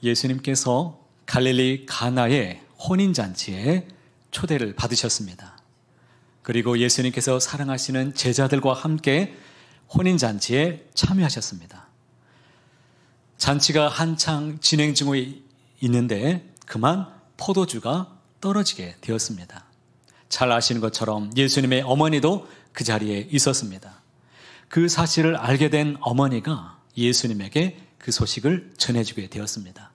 예수님께서 갈릴리 가나의 혼인잔치에 초대를 받으셨습니다. 그리고 예수님께서 사랑하시는 제자들과 함께 혼인잔치에 참여하셨습니다. 잔치가 한창 진행 중에 있는데 그만 포도주가 떨어지게 되었습니다. 잘 아시는 것처럼 예수님의 어머니도 그 자리에 있었습니다. 그 사실을 알게 된 어머니가 예수님에게 그 소식을 전해주게 되었습니다.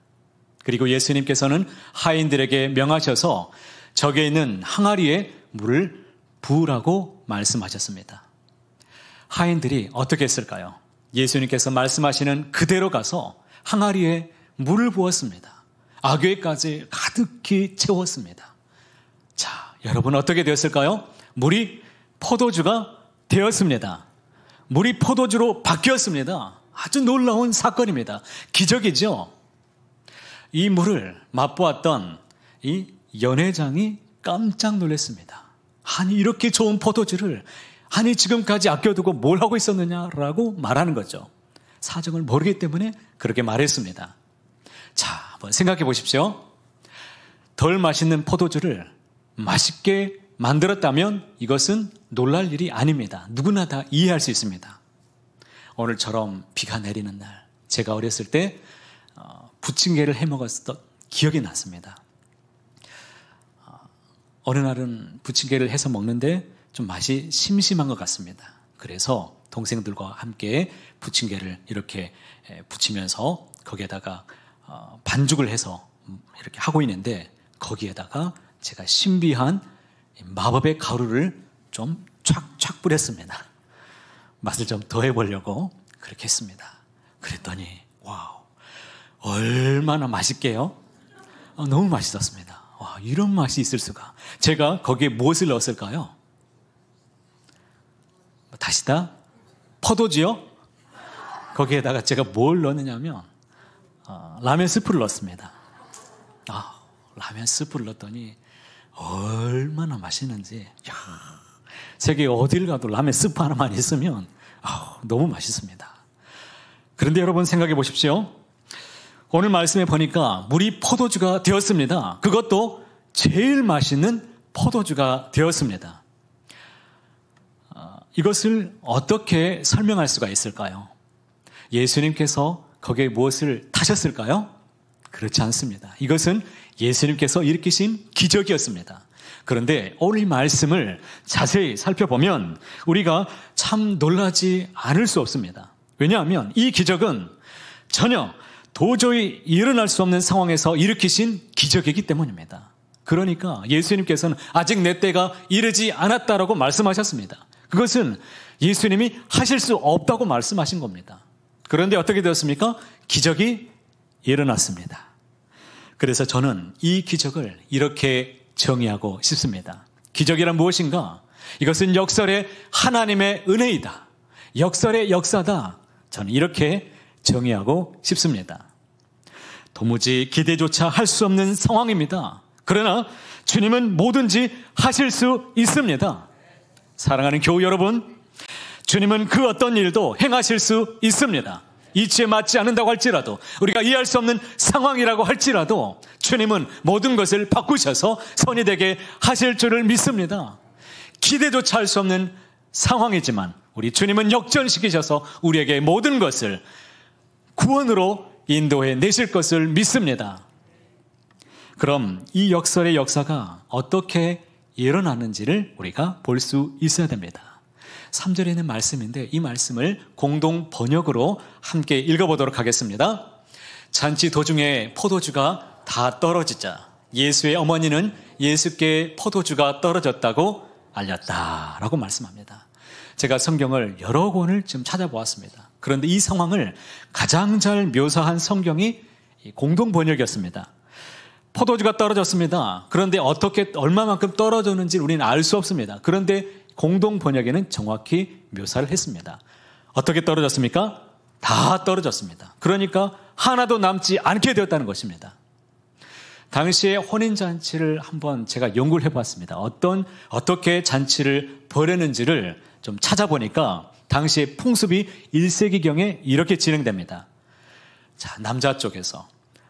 그리고 예수님께서는 하인들에게 명하셔서 저기에 있는 항아리에 물을 부으라고 말씀하셨습니다. 하인들이 어떻게 했을까요? 예수님께서 말씀하시는 그대로 가서 항아리에 물을 부었습니다. 아귀까지 가득히 채웠습니다. 자, 여러분 어떻게 되었을까요? 물이 포도주가 되었습니다. 물이 포도주로 바뀌었습니다. 아주 놀라운 사건입니다. 기적이죠. 이 물을 맛보았던 이 연회장이 깜짝 놀랐습니다. 아니 이렇게 좋은 포도주를 아니 지금까지 아껴두고 뭘 하고 있었느냐라고 말하는 거죠. 사정을 모르기 때문에 그렇게 말했습니다. 자, 한번 생각해 보십시오. 덜 맛있는 포도주를 맛있게 만들었다면 이것은 놀랄 일이 아닙니다. 누구나 다 이해할 수 있습니다. 오늘처럼 비가 내리는 날, 제가 어렸을 때 부침개를 해 먹었던 기억이 났습니다. 어느 날은 부침개를 해서 먹는데 좀 맛이 심심한 것 같습니다. 그래서 동생들과 함께 부침개를 이렇게 부치면서 거기에다가 반죽을 해서 이렇게 하고 있는데 거기에다가 제가 신비한 마법의 가루를 좀 촥촥 뿌렸습니다. 맛을 좀 더해보려고 그렇게 했습니다. 그랬더니 와우, 얼마나 맛있게요? 너무 맛있었습니다. 와, 이런 맛이 있을 수가. 제가 거기에 무엇을 넣었을까요? 다시다 포도주요? 거기에다가 제가 뭘 넣느냐면 라면 스프를 넣었습니다. 라면 스프를 넣었더니 얼마나 맛있는지. 세계 어딜 가도 라면 스프 하나만 있으면 너무 맛있습니다. 그런데 여러분 생각해 보십시오. 오늘 말씀에 보니까 물이 포도주가 되었습니다. 그것도 제일 맛있는 포도주가 되었습니다. 이것을 어떻게 설명할 수가 있을까요? 예수님께서 거기에 무엇을 타셨을까요? 그렇지 않습니다. 이것은 예수님께서 일으키신 기적이었습니다. 그런데 오늘 이 말씀을 자세히 살펴보면 우리가 참 놀라지 않을 수 없습니다. 왜냐하면 이 기적은 전혀 도저히 일어날 수 없는 상황에서 일으키신 기적이기 때문입니다. 그러니까 예수님께서는 아직 내 때가 이르지 않았다라고 말씀하셨습니다. 그것은 예수님이 하실 수 없다고 말씀하신 겁니다. 그런데 어떻게 되었습니까? 기적이 일어났습니다. 그래서 저는 이 기적을 이렇게 정의하고 싶습니다. 기적이란 무엇인가? 이것은 역설의 하나님의 은혜이다. 역설의 역사다. 저는 이렇게 정의하고 싶습니다. 도무지 기대조차 할 수 없는 상황입니다. 그러나 주님은 뭐든지 하실 수 있습니다. 사랑하는 교우 여러분, 주님은 그 어떤 일도 행하실 수 있습니다. 이치에 맞지 않는다고 할지라도, 우리가 이해할 수 없는 상황이라고 할지라도 주님은 모든 것을 바꾸셔서 선이 되게 하실 줄을 믿습니다. 기대조차 할 수 없는 상황이지만 우리 주님은 역전시키셔서 우리에게 모든 것을 구원으로 인도해 내실 것을 믿습니다. 그럼 이 역설의 역사가 어떻게 일어났는지를 우리가 볼 수 있어야 됩니다. 3절에 있는 말씀인데 이 말씀을 공동 번역으로 함께 읽어보도록 하겠습니다. 잔치 도중에 포도주가 다 떨어지자 예수의 어머니는 예수께 포도주가 떨어졌다고 알렸다라고 말씀합니다. 제가 성경을 여러 권을 지금 찾아보았습니다. 그런데 이 상황을 가장 잘 묘사한 성경이 공동 번역이었습니다. 포도주가 떨어졌습니다. 그런데 어떻게 얼마만큼 떨어졌는지 우리는 알 수 없습니다. 그런데 공동 번역에는 정확히 묘사를 했습니다. 어떻게 떨어졌습니까? 다 떨어졌습니다. 그러니까 하나도 남지 않게 되었다는 것입니다. 당시에 혼인잔치를 한번 제가 연구를 해봤습니다. 어떻게 잔치를 벌였는지를 좀 찾아보니까 당시에 풍습이 1세기경에 이렇게 진행됩니다. 자, 남자 쪽에서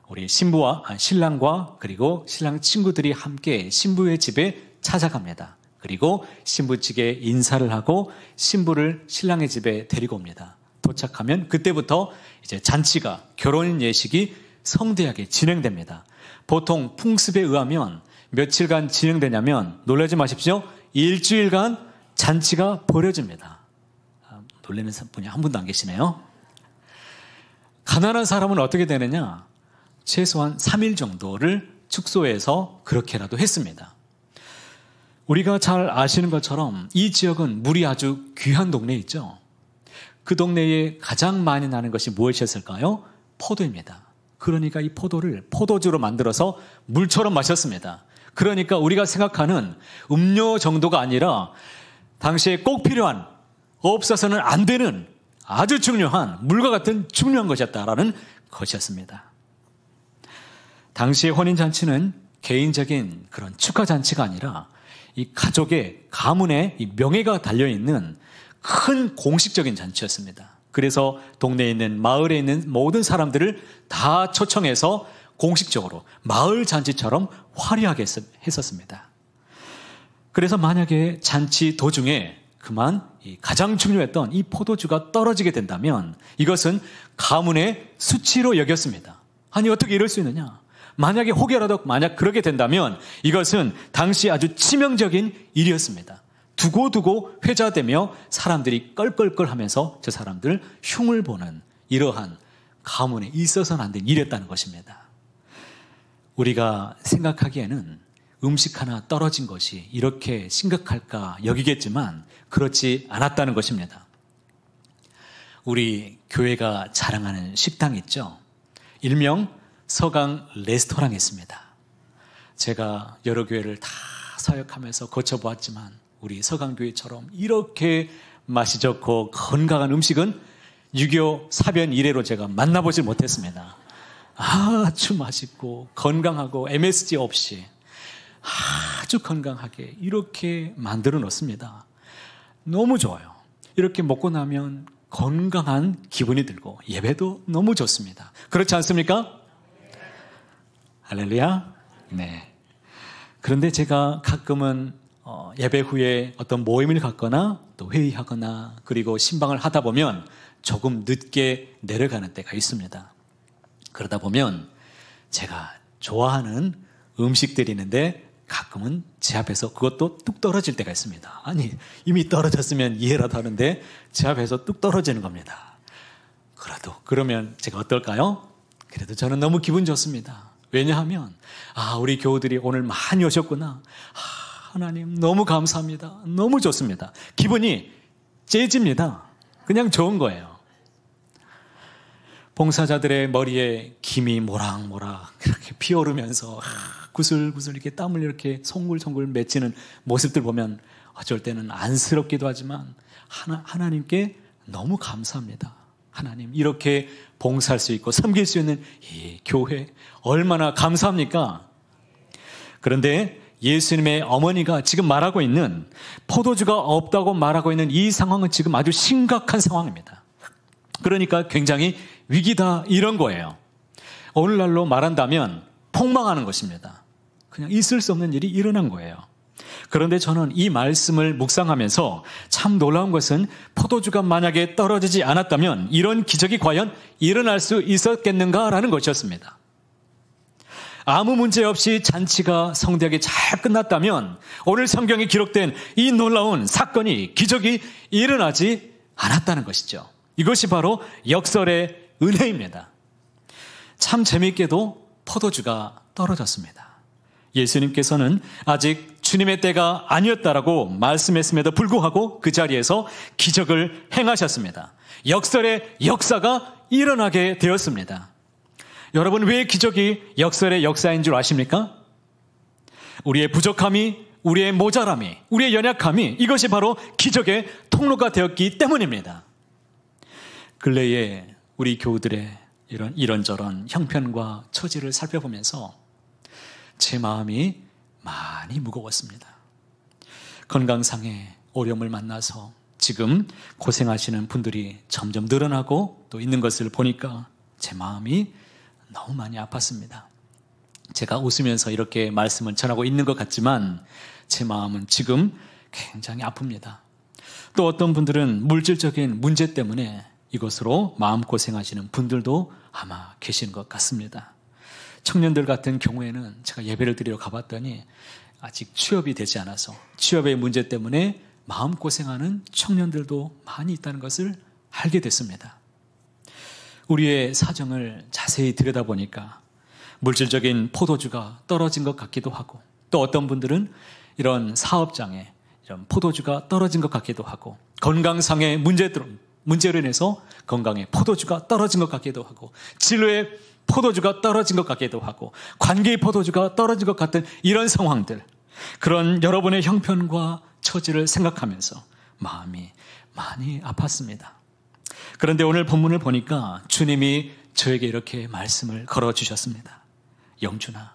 우리 신랑과 그리고 신랑 친구들이 함께 신부의 집에 찾아갑니다. 그리고 신부 측에 인사를 하고 신부를 신랑의 집에 데리고 옵니다. 도착하면 그때부터 이제 잔치가, 결혼 예식이 성대하게 진행됩니다. 보통 풍습에 의하면 며칠간 진행되냐면, 놀라지 마십시오, 일주일간 잔치가 벌어집니다. 놀라는 분이 한 분도 안 계시네요. 가난한 사람은 어떻게 되느냐? 최소한 3일 정도를 축소해서 그렇게라도 했습니다. 우리가 잘 아시는 것처럼 이 지역은 물이 아주 귀한 동네에 있죠. 그 동네에 가장 많이 나는 것이 무엇이었을까요? 포도입니다. 그러니까 이 포도를 포도주로 만들어서 물처럼 마셨습니다. 그러니까 우리가 생각하는 음료 정도가 아니라 당시에 꼭 필요한, 없어서는 안 되는 아주 중요한, 물과 같은 중요한 것이었다라는 것이었습니다. 당시의 혼인잔치는 개인적인 그런 축하잔치가 아니라 이 가족의, 가문의 이 명예가 달려있는 큰 공식적인 잔치였습니다. 그래서 동네에 있는, 마을에 있는 모든 사람들을 다 초청해서 공식적으로 마을 잔치처럼 화려하게 했었습니다. 그래서 만약에 잔치 도중에 그만 가장 중요했던 이 포도주가 떨어지게 된다면 이것은 가문의 수치로 여겼습니다. 아니, 어떻게 이럴 수 있느냐? 만약에 혹여라도 만약 그렇게 된다면 이것은 당시 아주 치명적인 일이었습니다. 두고두고 회자되며 사람들이 껄껄껄 하면서 저 사람들 흉을 보는 이러한 가문에 있어서는 안 된 일이었다는 것입니다. 우리가 생각하기에는 음식 하나 떨어진 것이 이렇게 심각할까 여기겠지만 그렇지 않았다는 것입니다. 우리 교회가 자랑하는 식당 있죠. 일명 서강 레스토랑이 있습니다. 제가 여러 교회를 다 사역하면서 거쳐보았지만 우리 서강교회처럼 이렇게 맛이 좋고 건강한 음식은 유교 사변 이래로 제가 만나보질 못했습니다. 아주 맛있고 건강하고 MSG 없이 아주 건강하게 이렇게 만들어 놓습니다. 너무 좋아요. 이렇게 먹고 나면 건강한 기분이 들고 예배도 너무 좋습니다. 그렇지 않습니까? 할렐루야. 네. 그런데 제가 가끔은 예배 후에 어떤 모임을 갖거나 또 회의하거나 그리고 신방을 하다 보면 조금 늦게 내려가는 때가 있습니다. 그러다 보면 제가 좋아하는 음식들이 있는데 가끔은 제 앞에서 그것도 뚝 떨어질 때가 있습니다. 아니, 이미 떨어졌으면 이해라도 하는데 제 앞에서 뚝 떨어지는 겁니다. 그러면 제가 어떨까요? 그래도 저는 너무 기분 좋습니다. 왜냐하면 우리 교우들이 오늘 많이 오셨구나. 하나님 너무 감사합니다. 너무 좋습니다. 기분이 째집니다. 그냥 좋은 거예요. 봉사자들의 머리에 김이 모락모락 그렇게 피어오르면서 구슬구슬 이렇게 땀을 이렇게 송글송글 맺히는 모습들 보면 어쩔 때는 안쓰럽기도 하지만 하나님께 너무 감사합니다. 하나님, 이렇게 봉사할 수 있고 섬길 수 있는 이 교회 얼마나 감사합니까? 그런데 예수님의 어머니가 지금 말하고 있는 포도주가 없다고 말하고 있는 이 상황은 지금 아주 심각한 상황입니다. 그러니까 굉장히 위기다 이런 거예요. 오늘날로 말한다면 폭망하는 것입니다. 그냥 있을 수 없는 일이 일어난 거예요. 그런데 저는 이 말씀을 묵상하면서 참 놀라운 것은 포도주가 만약에 떨어지지 않았다면 이런 기적이 과연 일어날 수 있었겠는가라는 것이었습니다. 아무 문제 없이 잔치가 성대하게 잘 끝났다면 오늘 성경에 기록된 이 놀라운 사건이, 기적이 일어나지 않았다는 것이죠. 이것이 바로 역설의 은혜입니다. 참 재미있게도 포도주가 떨어졌습니다. 예수님께서는 아직 주님의 때가 아니었다라고 말씀했음에도 불구하고 그 자리에서 기적을 행하셨습니다. 역설의 역사가 일어나게 되었습니다. 여러분, 왜 기적이 역설의 역사인 줄 아십니까? 우리의 부족함이, 우리의 모자람이, 우리의 연약함이 이것이 바로 기적의 통로가 되었기 때문입니다. 근래에 우리 교우들의 이런저런 형편과 처지를 살펴보면서 제 마음이 많이 무거웠습니다. 건강상의 어려움을 만나서 지금 고생하시는 분들이 점점 늘어나고 또 있는 것을 보니까 제 마음이 너무 많이 아팠습니다. 제가 웃으면서 이렇게 말씀을 전하고 있는 것 같지만 제 마음은 지금 굉장히 아픕니다. 또 어떤 분들은 물질적인 문제 때문에 이것으로 마음고생하시는 분들도 아마 계신 것 같습니다. 청년들 같은 경우에는 제가 예배를 드리러 가봤더니 아직 취업이 되지 않아서 취업의 문제 때문에 마음고생하는 청년들도 많이 있다는 것을 알게 됐습니다. 우리의 사정을 자세히 들여다보니까 물질적인 포도주가 떨어진 것 같기도 하고 또 어떤 분들은 이런 사업장에 이런 포도주가 떨어진 것 같기도 하고 건강상의 문제로 인해서 건강에 포도주가 떨어진 것 같기도 하고 진로의 포도주가 떨어진 것 같기도 하고 관계의 포도주가 떨어진 것 같은 이런 상황들, 그런 여러분의 형편과 처지를 생각하면서 마음이 많이 아팠습니다. 그런데 오늘 본문을 보니까 주님이 저에게 이렇게 말씀을 걸어주셨습니다. 영준아,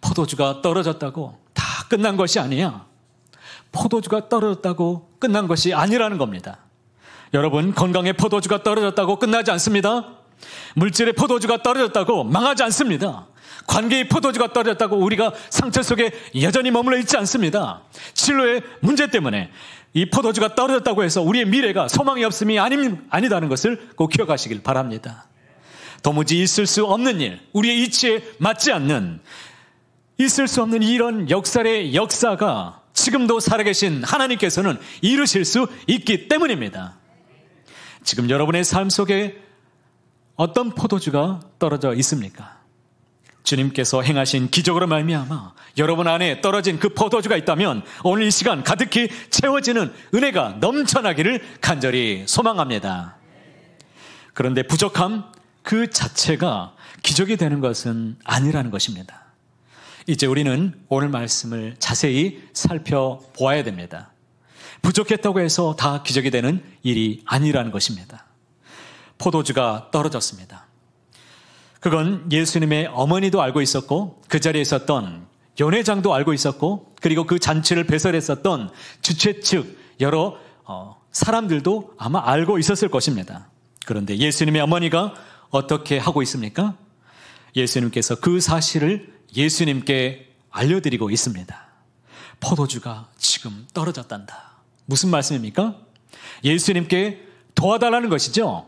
포도주가 떨어졌다고 다 끝난 것이 아니야. 포도주가 떨어졌다고 끝난 것이 아니라는 겁니다. 여러분, 건강의 포도주가 떨어졌다고 끝나지 않습니다. 물질의 포도주가 떨어졌다고 망하지 않습니다. 관계의 포도주가 떨어졌다고 우리가 상처 속에 여전히 머물러 있지 않습니다. 진로의 문제 때문에 이 포도주가 떨어졌다고 해서 우리의 미래가 소망이 없음이 아니다는 것을 꼭 기억하시길 바랍니다. 도무지 있을 수 없는 일, 우리의 이치에 맞지 않는, 있을 수 없는 이런 역사의 역사가 지금도 살아계신 하나님께서는 이루실 수 있기 때문입니다. 지금 여러분의 삶 속에 어떤 포도주가 떨어져 있습니까? 주님께서 행하신 기적으로 말미암아 여러분 안에 떨어진 그 포도주가 있다면 오늘 이 시간 가득히 채워지는 은혜가 넘쳐나기를 간절히 소망합니다. 그런데 부족함 그 자체가 기적이 되는 것은 아니라는 것입니다. 이제 우리는 오늘 말씀을 자세히 살펴보아야 됩니다. 부족했다고 해서 다 기적이 되는 일이 아니라는 것입니다. 포도주가 떨어졌습니다. 그건 예수님의 어머니도 알고 있었고 그 자리에 있었던 연회장도 알고 있었고 그리고 그 잔치를 배설했었던 주최 측 여러 사람들도 아마 알고 있었을 것입니다. 그런데 예수님의 어머니가 어떻게 하고 있습니까? 예수님께서 그 사실을 예수님께 알려드리고 있습니다. 포도주가 지금 떨어졌단다. 무슨 말씀입니까? 예수님께 도와달라는 것이죠.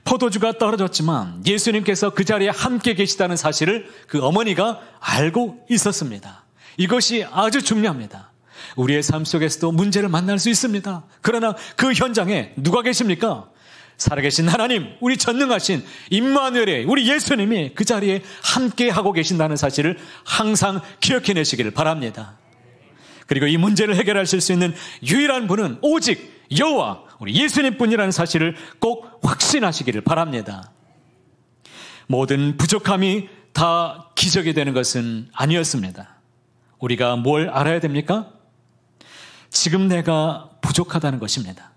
포도주가 떨어졌지만 예수님께서 그 자리에 함께 계시다는 사실을 그 어머니가 알고 있었습니다. 이것이 아주 중요합니다. 우리의 삶 속에서도 문제를 만날 수 있습니다. 그러나 그 현장에 누가 계십니까? 살아계신 하나님, 우리 전능하신 임마누엘의 우리 예수님이 그 자리에 함께 하고 계신다는 사실을 항상 기억해내시기를 바랍니다. 그리고 이 문제를 해결하실 수 있는 유일한 분은 오직 여호와 우리 예수님뿐이라는 사실을 꼭 확신하시기를 바랍니다. 모든 부족함이 다 기적이 되는 것은 아니었습니다. 우리가 뭘 알아야 됩니까? 지금 내가 부족하다는 것입니다.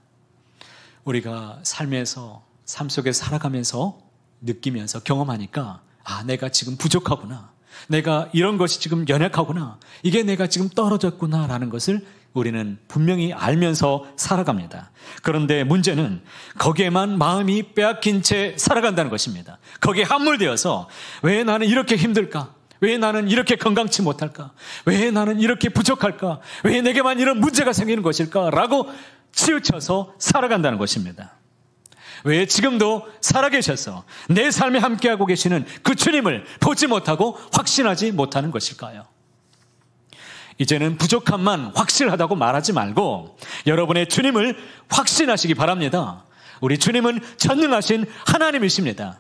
우리가 삶 속에 살아가면서 느끼면서 경험하니까 내가 지금 부족하구나. 내가 이런 것이 지금 연약하구나. 이게 내가 지금 떨어졌구나 라는 것을 우리는 분명히 알면서 살아갑니다. 그런데 문제는 거기에만 마음이 빼앗긴 채 살아간다는 것입니다. 거기에 함몰되어서 왜 나는 이렇게 힘들까? 왜 나는 이렇게 건강치 못할까? 왜 나는 이렇게 부족할까? 왜 내게만 이런 문제가 생기는 것일까? 라고 치우쳐서 살아간다는 것입니다. 왜 지금도 살아계셔서 내 삶에 함께하고 계시는 그 주님을 보지 못하고 확신하지 못하는 것일까요? 이제는 부족함만 확실하다고 말하지 말고 여러분의 주님을 확신하시기 바랍니다. 우리 주님은 전능하신 하나님이십니다.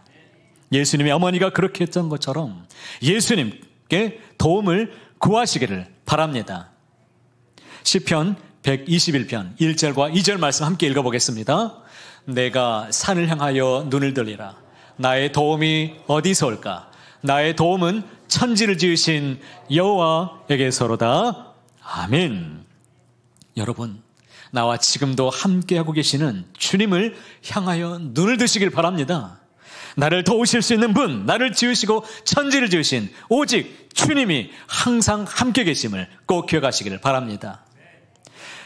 예수님의 어머니가 그렇게 했던 것처럼 예수님께 도움을 구하시기를 바랍니다. 시편 121편 1절과 2절 말씀 함께 읽어보겠습니다. 내가 산을 향하여 눈을 들리라. 나의 도움이 어디서 올까? 나의 도움은 천지를 지으신 여호와에게서로다. 아멘. 여러분, 나와 지금도 함께하고 계시는 주님을 향하여 눈을 드시길 바랍니다. 나를 도우실 수 있는 분, 나를 지으시고 천지를 지으신 오직 주님이 항상 함께 계심을 꼭 기억하시기를 바랍니다.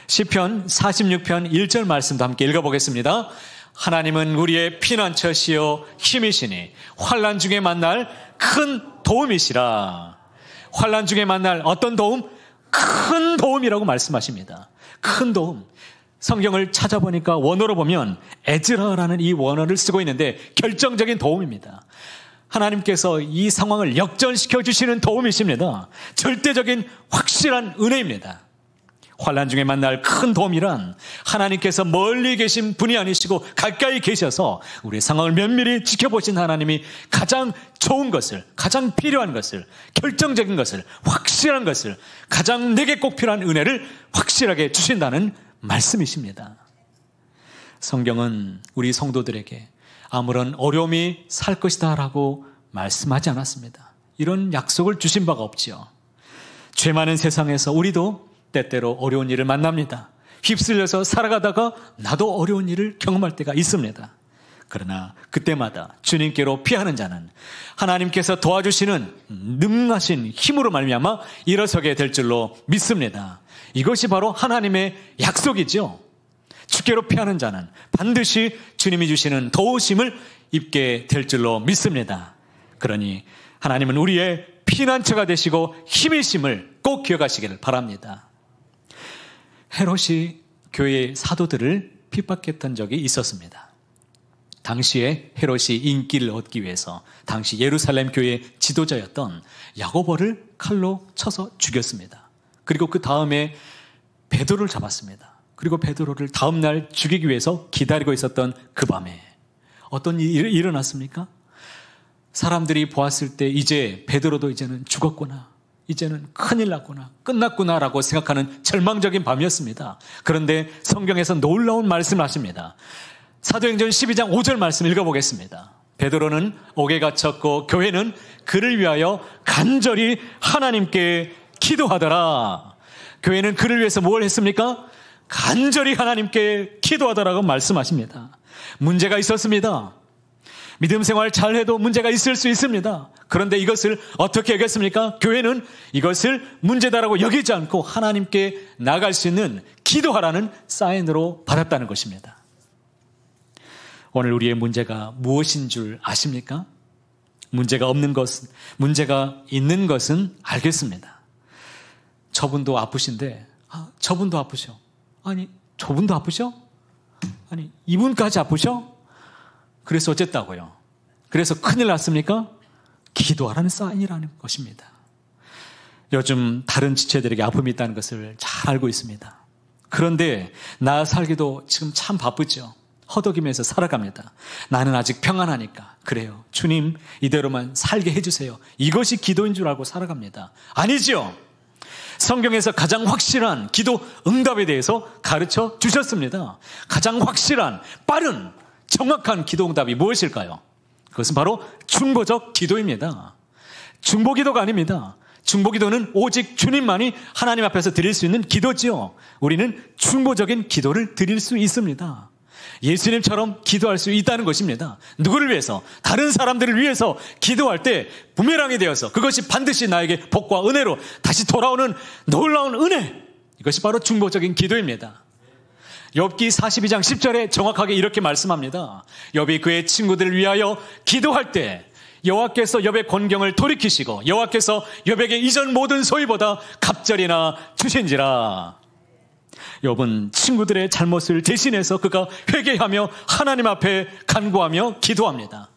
시편 46편 1절 말씀도 함께 읽어보겠습니다. 하나님은 우리의 피난처시요 힘이시니 환난 중에 만날 큰 도움이시라. 환난 중에 만날 어떤 도움? 큰 도움이라고 말씀하십니다. 큰 도움. 성경을 찾아보니까 원어로 보면 에즈라라는 이 원어를 쓰고 있는데 결정적인 도움입니다. 하나님께서 이 상황을 역전시켜 주시는 도움이십니다. 절대적인 확실한 은혜입니다. 환난 중에 만날 큰 도움이란 하나님께서 멀리 계신 분이 아니시고 가까이 계셔서 우리의 상황을 면밀히 지켜보신 하나님이 가장 좋은 것을, 가장 필요한 것을, 결정적인 것을, 확실한 것을, 가장 내게 꼭 필요한 은혜를 확실하게 주신다는 말씀이십니다. 성경은 우리 성도들에게 아무런 어려움이 살 것이다 라고 말씀하지 않았습니다. 이런 약속을 주신 바가 없지요. 죄 많은 세상에서 우리도 때때로 어려운 일을 만납니다. 휩쓸려서 살아가다가 나도 어려운 일을 경험할 때가 있습니다. 그러나 그때마다 주님께로 피하는 자는 하나님께서 도와주시는 능하신 힘으로 말미암아 일어서게 될 줄로 믿습니다. 이것이 바로 하나님의 약속이죠. 주께로 피하는 자는 반드시 주님이 주시는 도우심을 입게 될 줄로 믿습니다. 그러니 하나님은 우리의 피난처가 되시고 힘이심을 꼭 기억하시기를 바랍니다. 헤롯이 교회의 사도들을 핍박했던 적이 있었습니다. 당시에 헤롯이 인기를 얻기 위해서 당시 예루살렘 교회의 지도자였던 야고보를 칼로 쳐서 죽였습니다. 그리고 그 다음에 베드로를 잡았습니다. 그리고 베드로를 다음 날 죽이기 위해서 기다리고 있었던 그 밤에 어떤 일이 일어났습니까? 사람들이 보았을 때 이제 베드로도 이제는 죽었구나, 이제는 큰일 났구나, 끝났구나 라고 생각하는 절망적인 밤이었습니다. 그런데 성경에서 놀라운 말씀을 하십니다. 사도행전 12장 5절 말씀 읽어보겠습니다. 베드로는 옥에 갇혔고 교회는 그를 위하여 간절히 하나님께 기도하더라. 교회는 그를 위해서 뭘 했습니까? 간절히 하나님께 기도하더라고 말씀하십니다. 문제가 있었습니다. 믿음 생활 잘해도 문제가 있을 수 있습니다. 그런데 이것을 어떻게 여겼습니까? 교회는 이것을 문제다라고 여기지 않고 하나님께 나갈 수 있는 기도하라는 사인으로 받았다는 것입니다. 오늘 우리의 문제가 무엇인 줄 아십니까? 문제가 없는 것은, 문제가 있는 것은 알겠습니다. 저분도 아프신데, 저분도 아프셔. 아니, 저분도 아프셔? 아니, 이분까지 아프셔? 그래서 어쨌다고요? 그래서 큰일 났습니까? 기도하라는 사인이라는 것입니다. 요즘 다른 지체들에게 아픔이 있다는 것을 잘 알고 있습니다. 그런데 나 살기도 지금 참 바쁘죠. 허덕이면서 살아갑니다. 나는 아직 평안하니까. 그래요. 주님 이대로만 살게 해주세요. 이것이 기도인 줄 알고 살아갑니다. 아니지요. 성경에서 가장 확실한 기도 응답에 대해서 가르쳐 주셨습니다. 가장 확실한, 빠른, 정확한 기도 응답이 무엇일까요? 그것은 바로 중보적 기도입니다. 중보기도가 아닙니다. 중보기도는 오직 주님만이 하나님 앞에서 드릴 수 있는 기도지요. 우리는 중보적인 기도를 드릴 수 있습니다. 예수님처럼 기도할 수 있다는 것입니다. 누구를 위해서? 다른 사람들을 위해서 기도할 때 부메랑이 되어서 그것이 반드시 나에게 복과 은혜로 다시 돌아오는 놀라운 은혜, 이것이 바로 중보적인 기도입니다. 욥기 42장 10절에 정확하게 이렇게 말씀합니다. 욥이 그의 친구들을 위하여 기도할 때 여호와께서 욥의 곤경을 돌이키시고 여호와께서 욥에게 이전 모든 소위보다 갑절이나 주신지라. 욥은 친구들의 잘못을 대신해서 그가 회개하며 하나님 앞에 간구하며 기도합니다.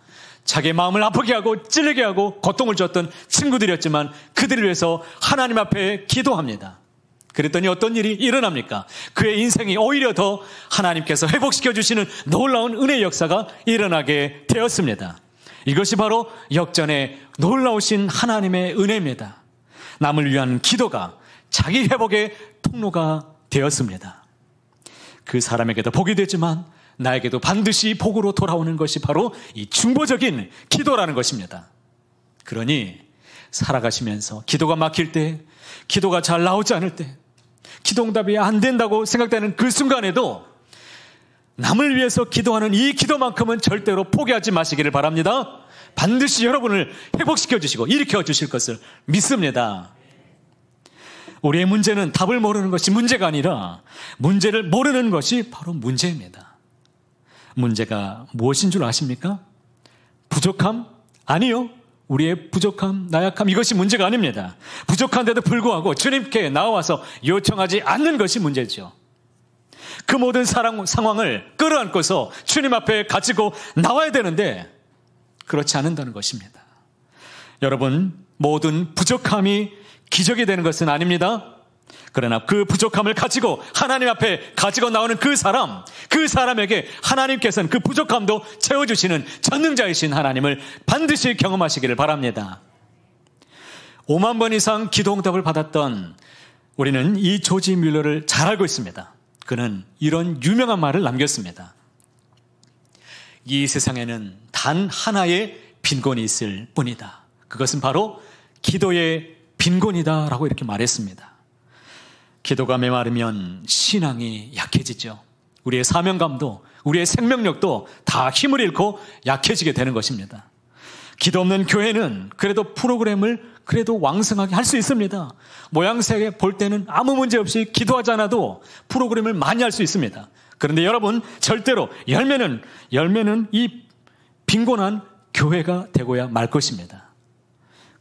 자기의 마음을 아프게 하고 찔리게 하고 고통을 줬던 친구들이었지만 그들을 위해서 하나님 앞에 기도합니다. 그랬더니 어떤 일이 일어납니까? 그의 인생이 오히려 더 하나님께서 회복시켜 주시는 놀라운 은혜의 역사가 일어나게 되었습니다. 이것이 바로 역전의 놀라우신 하나님의 은혜입니다. 남을 위한 기도가 자기 회복의 통로가 되었습니다. 그 사람에게도 복이 되지만 나에게도 반드시 복으로 돌아오는 것이 바로 이 중보적인 기도라는 것입니다. 그러니 살아가시면서 기도가 막힐 때, 기도가 잘 나오지 않을 때, 기도응답이 안 된다고 생각되는 그 순간에도 남을 위해서 기도하는 이 기도만큼은 절대로 포기하지 마시기를 바랍니다. 반드시 여러분을 회복시켜 주시고 일으켜 주실 것을 믿습니다. 우리의 문제는 답을 모르는 것이 문제가 아니라 문제를 모르는 것이 바로 문제입니다. 문제가 무엇인 줄 아십니까? 부족함? 아니요. 우리의 부족함, 나약함, 이것이 문제가 아닙니다. 부족한데도 불구하고 주님께 나와서 요청하지 않는 것이 문제죠. 그 모든 상황을 끌어안고서 주님 앞에 가지고 나와야 되는데 그렇지 않는다는 것입니다. 여러분, 모든 부족함이 기적이 되는 것은 아닙니다. 그러나 그 부족함을 가지고 하나님 앞에 가지고 나오는 그 사람에게 하나님께서는 그 부족함도 채워주시는 전능자이신 하나님을 반드시 경험하시기를 바랍니다. 5만 번 이상 기도 응답을 받았던 우리는 이 조지 뮬러를 잘 알고 있습니다. 그는 이런 유명한 말을 남겼습니다. 이 세상에는 단 하나의 빈곤이 있을 뿐이다. 그것은 바로 기도의 빈곤이다라고 이렇게 말했습니다. 기도가 메마르면 신앙이 약해지죠. 우리의 사명감도 우리의 생명력도 다 힘을 잃고 약해지게 되는 것입니다. 기도 없는 교회는 그래도 프로그램을 그래도 왕성하게 할 수 있습니다. 모양새에 볼 때는 아무 문제 없이 기도하지 않아도 프로그램을 많이 할 수 있습니다. 그런데 여러분, 절대로 열매는 이 빈곤한 교회가 되고야 말 것입니다.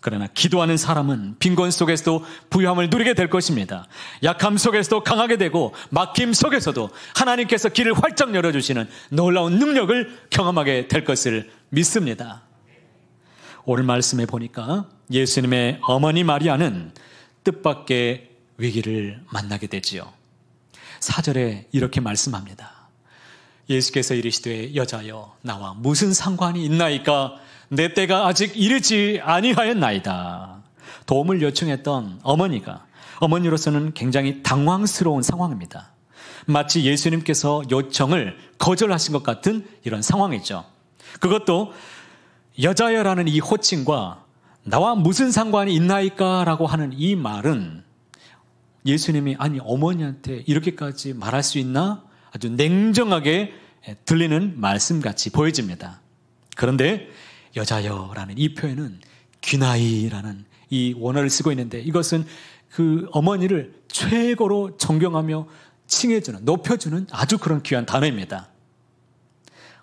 그러나 기도하는 사람은 빈곤 속에서도 부유함을 누리게 될 것입니다. 약함 속에서도 강하게 되고 막힘 속에서도 하나님께서 길을 활짝 열어주시는 놀라운 능력을 경험하게 될 것을 믿습니다. 오늘 말씀에 보니까 예수님의 어머니 마리아는 뜻밖의 위기를 만나게 되지요. 4절에 이렇게 말씀합니다. 예수께서 이르시되 여자여 나와 무슨 상관이 있나이까 내 때가 아직 이르지 아니하였나이다. 도움을 요청했던 어머니로서는 굉장히 당황스러운 상황입니다. 마치 예수님께서 요청을 거절하신 것 같은 이런 상황이죠. 그것도 여자여라는 이 호칭과 나와 무슨 상관이 있나이까 라고 하는 이 말은 예수님이 아니 어머니한테 이렇게까지 말할 수 있나? 아주 냉정하게 들리는 말씀같이 보여집니다. 그런데 여자여라는 이 표현은 귀나이라는 이 원어를 쓰고 있는데 이것은 그 어머니를 최고로 존경하며 칭해주는, 높여주는 아주 그런 귀한 단어입니다.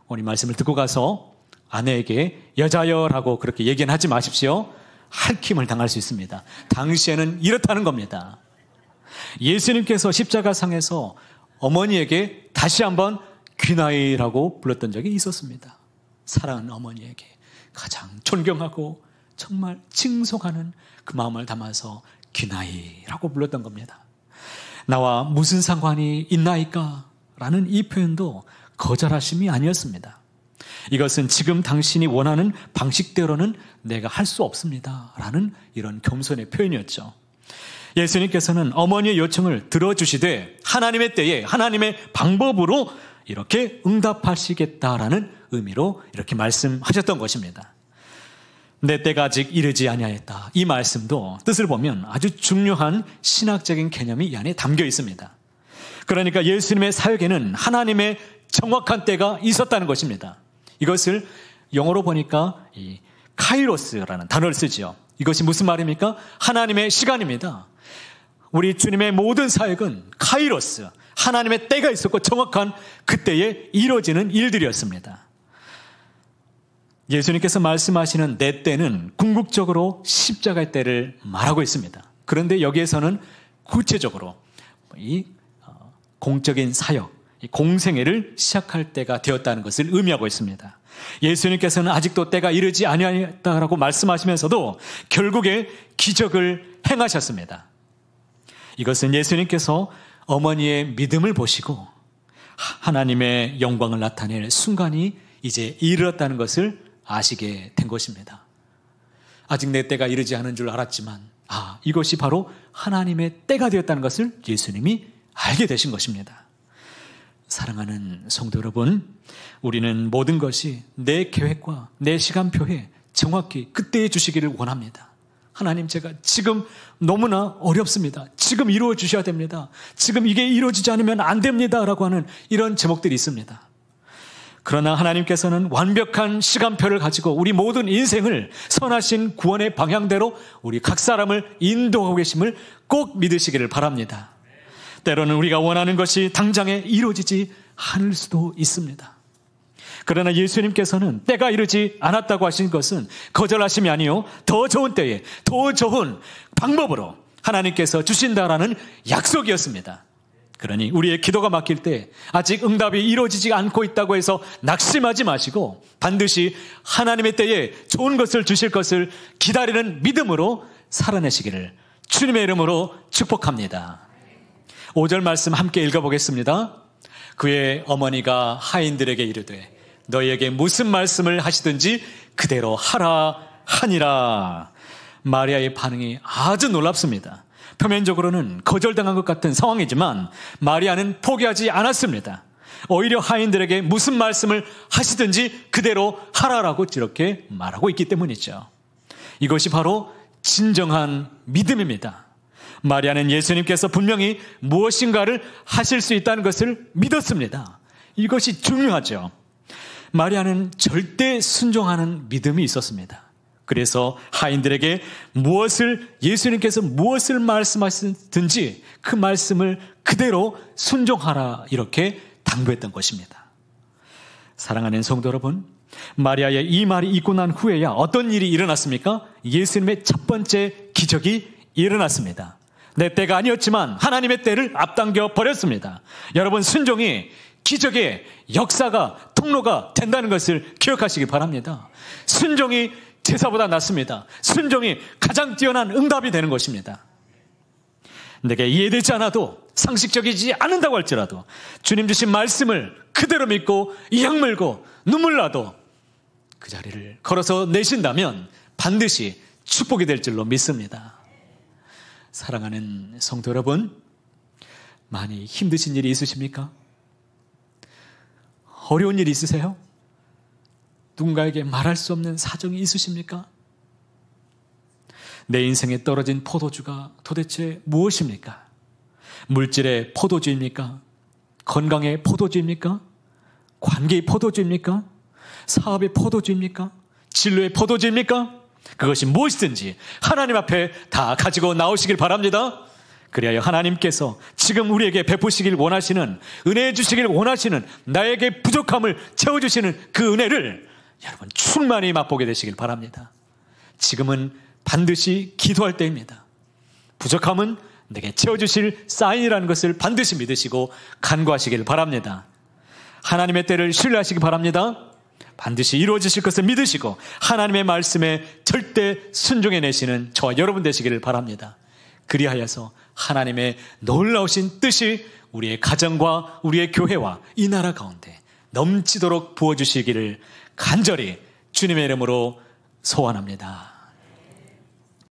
오늘 말씀을 듣고 가서 아내에게 여자여라고 그렇게 얘기는 하지 마십시오. 할킴을 당할 수 있습니다. 당시에는 이렇다는 겁니다. 예수님께서 십자가상에서 어머니에게 다시 한번 귀나이라고 불렀던 적이 있었습니다. 사랑하는 어머니에게 가장 존경하고 정말 칭송하는 그 마음을 담아서 귀나이라고 불렀던 겁니다. 나와 무슨 상관이 있나이까? 라는 이 표현도 거절하심이 아니었습니다. 이것은 지금 당신이 원하는 방식대로는 내가 할 수 없습니다. 라는 이런 겸손의 표현이었죠. 예수님께서는 어머니의 요청을 들어주시되 하나님의 때에 하나님의 방법으로 이렇게 응답하시겠다라는 의미로 이렇게 말씀하셨던 것입니다. 내 때가 아직 이르지 아니하였다. 이 말씀도 뜻을 보면 아주 중요한 신학적인 개념이 이 안에 담겨 있습니다. 그러니까 예수님의 사역에는 하나님의 정확한 때가 있었다는 것입니다. 이것을 영어로 보니까 이 카이로스라는 단어를 쓰지요. 이것이 무슨 말입니까? 하나님의 시간입니다. 우리 주님의 모든 사역은 카이로스, 하나님의 때가 있었고 정확한 그때에 이루어지는 일들이었습니다. 예수님께서 말씀하시는 내 때는 궁극적으로 십자가의 때를 말하고 있습니다. 그런데 여기에서는 구체적으로 이 공적인 사역, 이 공생애를 시작할 때가 되었다는 것을 의미하고 있습니다. 예수님께서는 아직도 때가 이르지 아니하였다라고 말씀하시면서도 결국에 기적을 행하셨습니다. 이것은 예수님께서 어머니의 믿음을 보시고 하나님의 영광을 나타낼 순간이 이제 이르렀다는 것을 아시게 된 것입니다. 아직 내 때가 이르지 않은 줄 알았지만 이것이 바로 하나님의 때가 되었다는 것을 예수님이 알게 되신 것입니다. 사랑하는 성도 여러분, 우리는 모든 것이 내 계획과 내 시간표에 정확히 그때에 주시기를 원합니다. 하나님, 제가 지금 너무나 어렵습니다. 지금 이루어 주셔야 됩니다. 지금 이게 이루어지지 않으면 안 됩니다. 라고 하는 이런 제목들이 있습니다. 그러나 하나님께서는 완벽한 시간표를 가지고 우리 모든 인생을 선하신 구원의 방향대로 우리 각 사람을 인도하고 계심을 꼭 믿으시기를 바랍니다. 때로는 우리가 원하는 것이 당장에 이루어지지 않을 수도 있습니다. 그러나 예수님께서는 때가 이르지 않았다고 하신 것은 거절하심이 아니요 더 좋은 때에 더 좋은 방법으로 하나님께서 주신다라는 약속이었습니다. 그러니 우리의 기도가 막힐 때 아직 응답이 이루어지지 않고 있다고 해서 낙심하지 마시고 반드시 하나님의 때에 좋은 것을 주실 것을 기다리는 믿음으로 살아내시기를 주님의 이름으로 축복합니다. 5절 말씀 함께 읽어보겠습니다. 그의 어머니가 하인들에게 이르되 너희에게 무슨 말씀을 하시든지 그대로 하라 하니라. 마리아의 반응이 아주 놀랍습니다. 표면적으로는 거절당한 것 같은 상황이지만 마리아는 포기하지 않았습니다. 오히려 하인들에게 무슨 말씀을 하시든지 그대로 하라라고 이렇게 말하고 있기 때문이죠. 이것이 바로 진정한 믿음입니다. 마리아는 예수님께서 분명히 무엇인가를 하실 수 있다는 것을 믿었습니다. 이것이 중요하죠. 마리아는 절대 순종하는 믿음이 있었습니다. 그래서 하인들에게 예수님께서 무엇을 말씀하시든지 그 말씀을 그대로 순종하라 이렇게 당부했던 것입니다. 사랑하는 성도 여러분, 마리아의 이 말이 있고 난 후에야 어떤 일이 일어났습니까? 예수님의 첫 번째 기적이 일어났습니다. 내 때가 아니었지만 하나님의 때를 앞당겨 버렸습니다. 여러분, 순종이 기적의 역사가 통로가 된다는 것을 기억하시기 바랍니다. 순종이 제사보다 낫습니다. 순종이 가장 뛰어난 응답이 되는 것입니다. 내게 이해되지 않아도 상식적이지 않는다고 할지라도 주님 주신 말씀을 그대로 믿고 약 물고 눈물 나도 그 자리를 걸어서 내신다면 반드시 축복이 될 줄로 믿습니다. 사랑하는 성도 여러분, 많이 힘드신 일이 있으십니까? 어려운 일이 있으세요? 누군가에게 말할 수 없는 사정이 있으십니까? 내 인생에 떨어진 포도주가 도대체 무엇입니까? 물질의 포도주입니까? 건강의 포도주입니까? 관계의 포도주입니까? 사업의 포도주입니까? 진로의 포도주입니까? 그것이 무엇이든지 하나님 앞에 다 가지고 나오시길 바랍니다. 그리하여 하나님께서 지금 우리에게 베푸시길 원하시는, 은혜 주시길 원하시는, 나에게 부족함을 채워주시는 그 은혜를 여러분 충만히 맛보게 되시길 바랍니다. 지금은 반드시 기도할 때입니다. 부족함은 내게 채워주실 사인이라는 것을 반드시 믿으시고 간구하시길 바랍니다. 하나님의 때를 신뢰하시기 바랍니다. 반드시 이루어지실 것을 믿으시고 하나님의 말씀에 절대 순종해내시는 저와 여러분 되시기를 바랍니다. 그리하여서 하나님의 놀라우신 뜻이 우리의 가정과 우리의 교회와 이 나라 가운데 넘치도록 부어주시기를 간절히 주님의 이름으로 소원합니다.